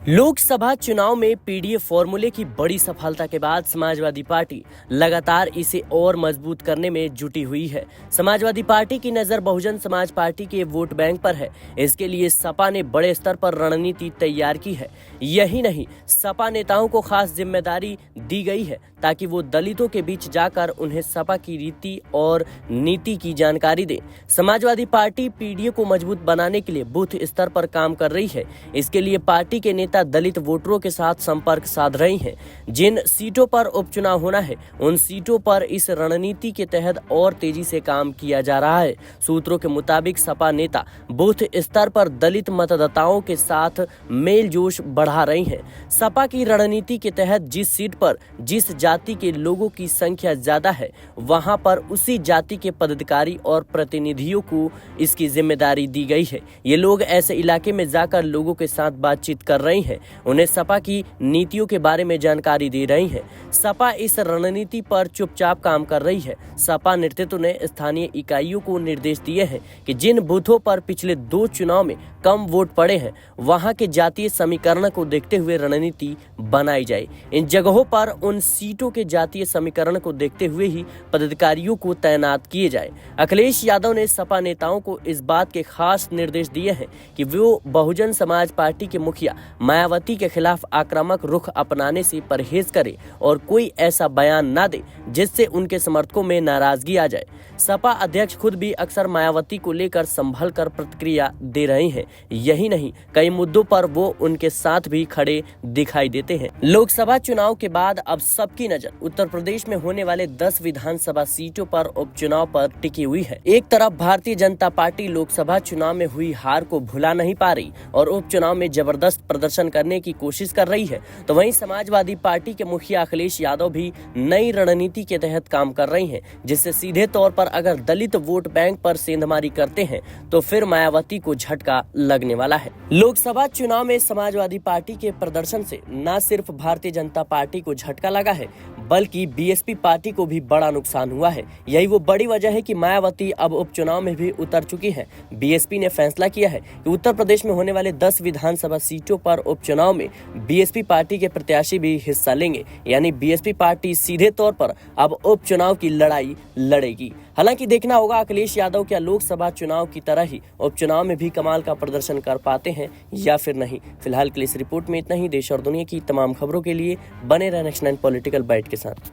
लोकसभा चुनाव में पीडीएफ फॉर्मूले की बड़ी सफलता के बाद समाजवादी पार्टी लगातार इसे और मजबूत करने में जुटी हुई है। समाजवादी पार्टी की नजर बहुजन समाज पार्टी के वोट बैंक पर है। इसके लिए सपा ने बड़े स्तर पर रणनीति तैयार की है। यही नहीं, सपा नेताओं को खास जिम्मेदारी दी गई है ताकि वो दलितों के बीच जाकर उन्हें सपा की रीति और नीति की जानकारी दे। समाजवादी पार्टी पीडीएफ को मजबूत बनाने के लिए बूथ स्तर पर काम कर रही है। इसके लिए पार्टी के नेता दलित वोटरों के साथ संपर्क साध रहे हैं। जिन सीटों पर उपचुनाव होना है उन सीटों पर इस रणनीति के तहत और तेजी से काम किया जा रहा है। सूत्रों के मुताबिक सपा नेता बूथ स्तर पर दलित मतदाताओं के साथ मेल जोश बढ़ा रहे हैं। सपा की रणनीति के तहत जिस सीट पर जिस जाति के लोगों की संख्या ज्यादा है वहां पर उसी जाति के पदाधिकारी और प्रतिनिधियों को इसकी जिम्मेदारी दी गई है। ये लोग ऐसे इलाके में जाकर लोगों के साथ बातचीत कर रहे हैं, उन्हें सपा की नीतियों के बारे में जानकारी दे रही है। सपा इस रणनीति पर चुपचाप काम कर रही है। सपा नेतृत्व ने स्थानीय इकाइयों को निर्देश दिए हैं कि जिन बूथों पर पिछले 2 चुनाव में कम वोट पड़े हैं वहां के जातीय समीकरण को देखते हुए रणनीति बनाई जाए। इन जगहों पर उन सीटों के जातीय समीकरण को देखते हुए ही पदाधिकारियों को तैनात किए जाए। अखिलेश यादव ने सपा नेताओं को इस बात के खास निर्देश दिए हैं कि वो बहुजन समाज पार्टी के मुखिया मायावती के खिलाफ आक्रामक रुख अपनाने से परहेज करे और कोई ऐसा बयान ना दे जिससे उनके समर्थकों में नाराजगी आ जाए। सपा अध्यक्ष खुद भी अक्सर मायावती को लेकर संभल कर प्रतिक्रिया दे रहे हैं। यही नहीं, कई मुद्दों पर वो उनके साथ भी खड़े दिखाई देते हैं। लोकसभा चुनाव के बाद अब सबकी नजर उत्तर प्रदेश में होने वाले 10 विधानसभा सीटों पर उपचुनाव पर टिकी हुई है। एक तरफ भारतीय जनता पार्टी लोकसभा चुनाव में हुई हार को भुला नहीं पा रही और उपचुनाव में जबरदस्त प्रदर्शन करने की कोशिश कर रही है, तो वहीं समाजवादी पार्टी के मुखिया अखिलेश यादव भी नई रणनीति के तहत काम कर रही हैं, जिससे सीधे तौर पर अगर दलित वोट बैंक पर सेंधमारी करते हैं तो फिर मायावती को झटका लगने वाला है। लोकसभा चुनाव में समाजवादी पार्टी के प्रदर्शन से न सिर्फ भारतीय जनता पार्टी को झटका लगा है बल्कि बीएसपी पार्टी को भी बड़ा नुकसान हुआ है। यही वो बड़ी वजह है कि मायावती अब उपचुनाव में भी उतर चुकी है। बीएसपी ने फैसला किया है कि उत्तर प्रदेश में होने वाले 10 विधानसभा सीटों पर उपचुनाव में बीएसपी पार्टी के प्रत्याशी भी हिस्सा लेंगे, यानी बीएसपी पार्टी सीधे तौर पर अब उपचुनाव की लड़ाई लड़ेगी। हालांकि देखना होगा अखिलेश यादव क्या लोकसभा चुनाव की तरह ही उपचुनाव में भी कमाल का प्रदर्शन कर पाते हैं या फिर नहीं। फिलहाल के लिए इस रिपोर्ट में इतना ही। देश और दुनिया की तमाम खबरों के लिए बने रहें नेक्स्ट 9 पॉलिटिकल बाइट के साथ।